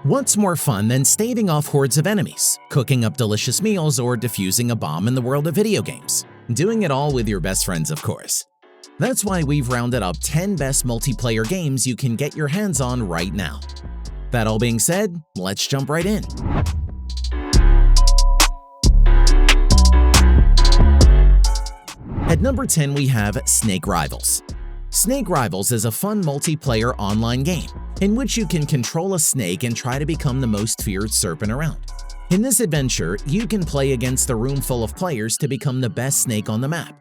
What's more fun than staving off hordes of enemies, cooking up delicious meals, or defusing a bomb in the world of video games? Doing it all with your best friends, of course. That's why we've rounded up 10 best multiplayer games you can get your hands on right now. That all being said, let's jump right in. At number 10, we have Snake Rivals. Snake Rivals is a fun multiplayer online game in which you can control a snake and try to become the most feared serpent around. In this adventure, you can play against a room full of players to become the best snake on the map.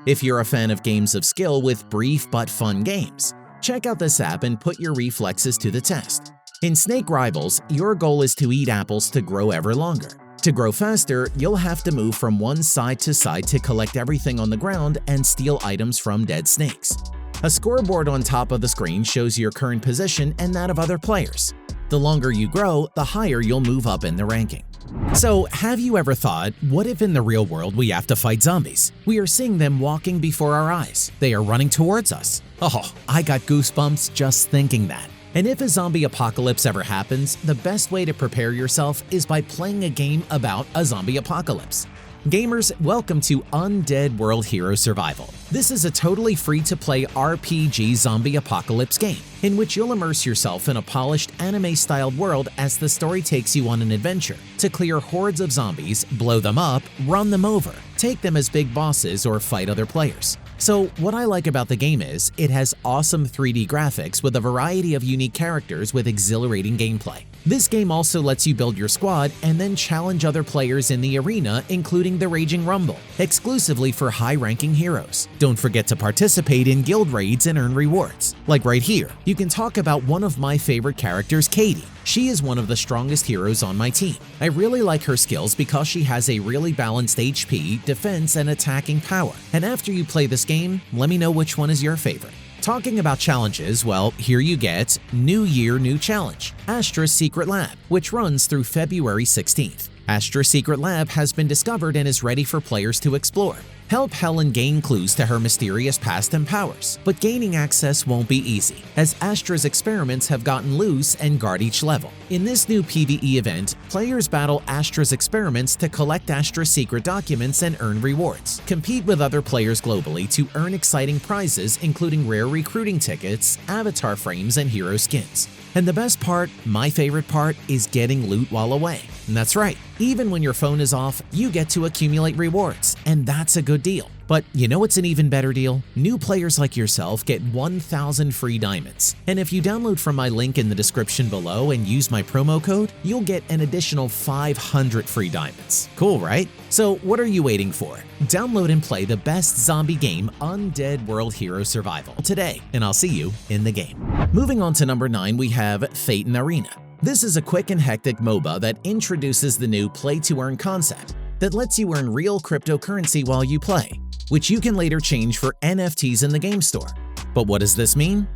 If you're a fan of games of skill with brief but fun games, check out this app and put your reflexes to the test. In Snake Rivals, your goal is to eat apples to grow ever longer. To grow faster, you'll have to move from one side to side to collect everything on the ground and steal items from dead snakes. A scoreboard on top of the screen shows your current position and that of other players. The longer you grow, the higher you'll move up in the ranking. So, have you ever thought, what if in the real world we have to fight zombies? We are seeing them walking before our eyes. They are running towards us. Oh, I got goosebumps just thinking that. And if a zombie apocalypse ever happens, the best way to prepare yourself is by playing a game about a zombie apocalypse. Gamers, welcome to Undead World Hero Survival. This is a totally free-to-play RPG zombie apocalypse game, in which you'll immerse yourself in a polished anime-styled world as the story takes you on an adventure to clear hordes of zombies, blow them up, run them over, take them as big bosses, or fight other players. So what I like about the game is, it has awesome 3D graphics with a variety of unique characters with exhilarating gameplay. This game also lets you build your squad and then challenge other players in the arena, including the Raging Rumble, exclusively for high-ranking heroes. Don't forget to participate in guild raids and earn rewards. Like right here, you can talk about one of my favorite characters, Katie. She is one of the strongest heroes on my team. I really like her skills because she has a really balanced HP, defense, and attacking power. And after you play this game, let me know which one is your favorite. Talking about challenges, well, here you get New Year, New Challenge, Astra's Secret Lab, which runs through February 16th. Astra's Secret Lab has been discovered and is ready for players to explore. Help Helen gain clues to her mysterious past and powers, but gaining access won't be easy, as Astra's experiments have gotten loose and guard each level. In this new PvE event, players battle Astra's experiments to collect Astra's secret documents and earn rewards. Compete with other players globally to earn exciting prizes, including rare recruiting tickets, avatar frames, and hero skins. And the best part, my favorite part, is getting loot while away. And that's right, even when your phone is off, you get to accumulate rewards, and that's a good deal. But you know what's an even better deal? New players like yourself get 1,000 free diamonds. And if you download from my link in the description below and use my promo code, you'll get an additional 500 free diamonds. Cool, right? So what are you waiting for? Download and play the best zombie game, Undead World Hero Survival, today, and I'll see you in the game. Moving on to number 9, we have Thetan Arena. This is a quick and hectic MOBA that introduces the new play-to-earn concept that lets you earn real cryptocurrency while you play, which you can later change for NFTs in the game store. But what does this mean?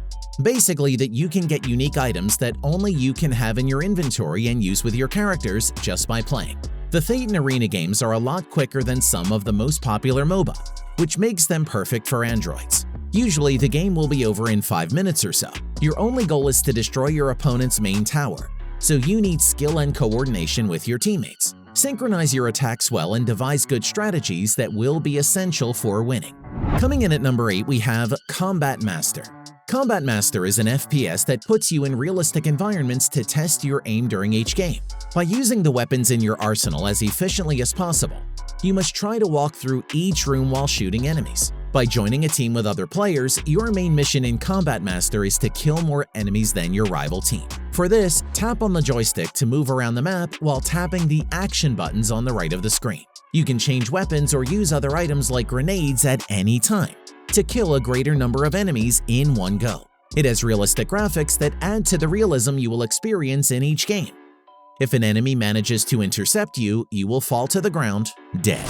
Basically that you can get unique items that only you can have in your inventory and use with your characters just by playing. The Thetan Arena games are a lot quicker than some of the most popular MOBA, which makes them perfect for Androids. Usually the game will be over in 5 minutes or so. Your only goal is to destroy your opponent's main tower, so you need skill and coordination with your teammates. Synchronize your attacks well and devise good strategies that will be essential for winning. Coming in at number 8, we have Combat Master. Combat Master is an FPS that puts you in realistic environments to test your aim during each game. By using the weapons in your arsenal as efficiently as possible, you must try to walk through each room while shooting enemies. By joining a team with other players, your main mission in Combat Master is to kill more enemies than your rival team. For this, tap on the joystick to move around the map while tapping the action buttons on the right of the screen. You can change weapons or use other items like grenades at any time to kill a greater number of enemies in one go. It has realistic graphics that add to the realism you will experience in each game. If an enemy manages to intercept you, you will fall to the ground dead.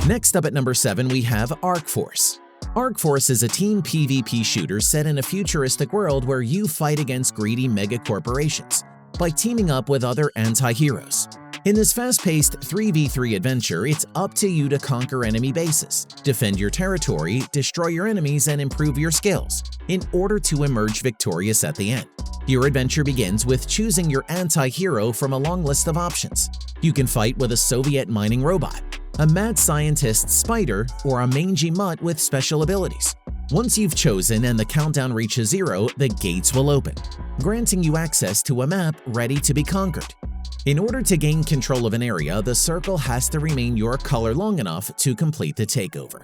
Next up at number 7, we have Arcforce. Arcforce is a team PvP shooter set in a futuristic world where you fight against greedy mega corporations by teaming up with other anti-heroes. In this fast-paced 3v3 adventure, it's up to you to conquer enemy bases, defend your territory, destroy your enemies, and improve your skills in order to emerge victorious at the end. Your adventure begins with choosing your anti-hero from a long list of options. You can fight with a Soviet mining robot, a mad scientist spider, or a mangy mutt with special abilities. Once you've chosen and the countdown reaches 0, the gates will open, granting you access to a map ready to be conquered. In order to gain control of an area, the circle has to remain your color long enough to complete the takeover.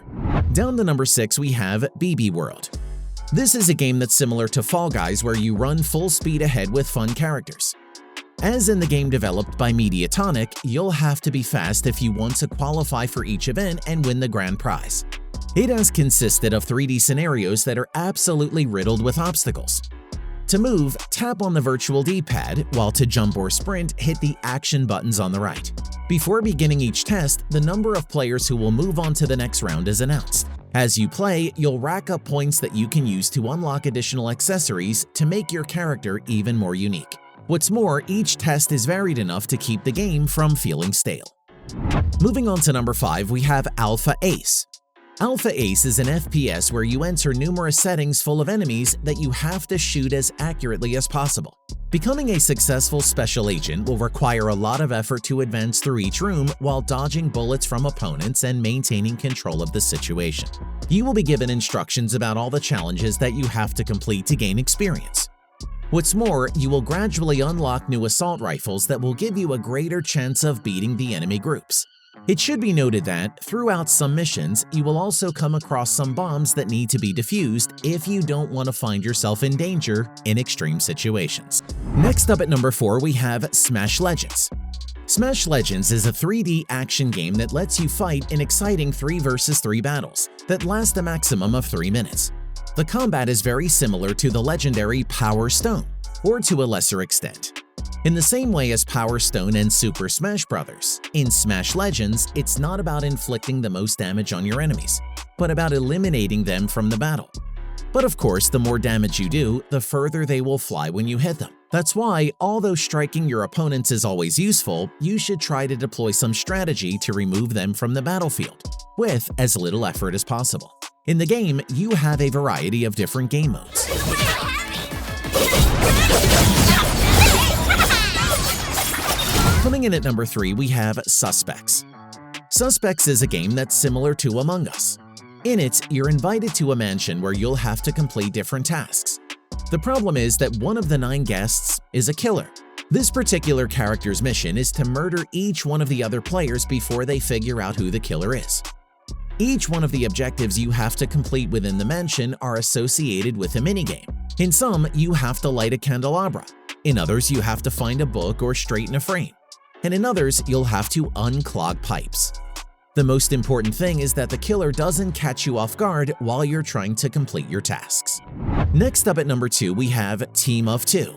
Down to number 6, we have BiBi World. This is a game that's similar to Fall Guys, where you run full speed ahead with fun characters. As in the game developed by Mediatonic, you'll have to be fast if you want to qualify for each event and win the grand prize. It has consisted of 3D scenarios that are absolutely riddled with obstacles. To move, tap on the virtual D-pad, while to jump or sprint, hit the action buttons on the right. Before beginning each test, the number of players who will move on to the next round is announced. As you play, you'll rack up points that you can use to unlock additional accessories to make your character even more unique. What's more, each test is varied enough to keep the game from feeling stale. Moving on to number 5, we have Alpha Ace. Alpha Ace is an FPS where you enter numerous settings full of enemies that you have to shoot as accurately as possible. Becoming a successful special agent will require a lot of effort to advance through each room while dodging bullets from opponents and maintaining control of the situation. You will be given instructions about all the challenges that you have to complete to gain experience. What's more, you will gradually unlock new assault rifles that will give you a greater chance of beating the enemy groups. It should be noted that, throughout some missions, you will also come across some bombs that need to be defused if you don't want to find yourself in danger in extreme situations. Next up at number 4, we have Smash Legends. Smash Legends is a 3D action game that lets you fight in exciting 3 vs 3 battles that last a maximum of 3 minutes. The combat is very similar to the legendary Power Stone, or to a lesser extent. In the same way as Power Stone and Super Smash Bros., in Smash Legends, it's not about inflicting the most damage on your enemies, but about eliminating them from the battle. But of course, the more damage you do, the further they will fly when you hit them. That's why, although striking your opponents is always useful, you should try to deploy some strategy to remove them from the battlefield, with as little effort as possible. In the game, you have a variety of different game modes. Coming in at number 3, we have Suspects. Suspects is a game that's similar to Among Us. In it, you're invited to a mansion where you'll have to complete different tasks. The problem is that one of the 9 guests is a killer. This particular character's mission is to murder each one of the other players before they figure out who the killer is. Each one of the objectives you have to complete within the mansion are associated with a minigame. In some, you have to light a candelabra. In others, you have to find a book or straighten a frame. And in others, you'll have to unclog pipes. The most important thing is that the killer doesn't catch you off guard while you're trying to complete your tasks. Next up at number 2, we have Team of 2.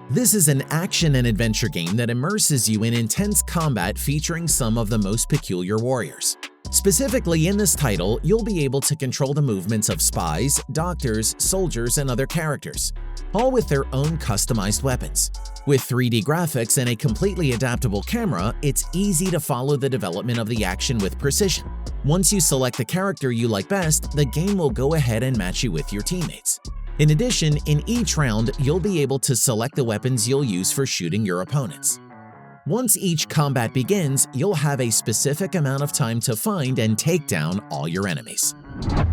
This is an action and adventure game that immerses you in intense combat featuring some of the most peculiar warriors. Specifically, in this title, you'll be able to control the movements of spies, doctors, soldiers, and other characters, all with their own customized weapons. With 3D graphics and a completely adaptable camera, it's easy to follow the development of the action with precision. Once you select the character you like best, the game will go ahead and match you with your teammates. In addition, in each round, you'll be able to select the weapons you'll use for shooting your opponents. Once each combat begins, you'll have a specific amount of time to find and take down all your enemies.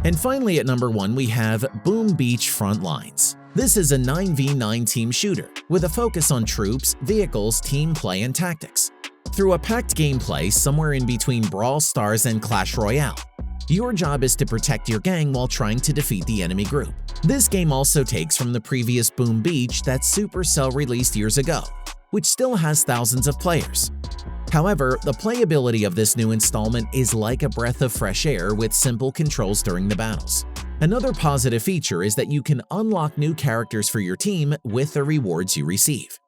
And finally at number 1, we have Boom Beach Frontlines. This is a 9v9 team shooter with a focus on troops, vehicles, team play, and tactics. Through a packed gameplay somewhere in between Brawl Stars and Clash Royale, your job is to protect your gang while trying to defeat the enemy group. This game also takes from the previous Boom Beach that Supercell released years ago, which still has thousands of players. However, the playability of this new installment is like a breath of fresh air with simple controls during the battles. Another positive feature is that you can unlock new characters for your team with the rewards you receive.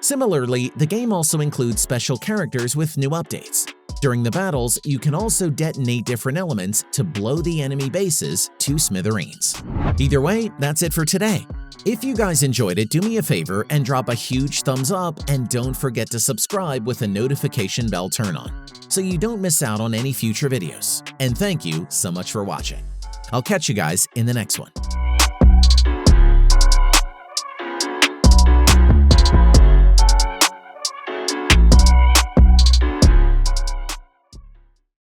Similarly, the game also includes special characters with new updates. During the battles, you can also detonate different elements to blow the enemy bases to smithereens. Either way, that's it for today. If you guys enjoyed it, do me a favor and drop a huge thumbs up, and don't forget to subscribe with a notification bell turn on so you don't miss out on any future videos. And thank you so much for watching. I'll catch you guys in the next one.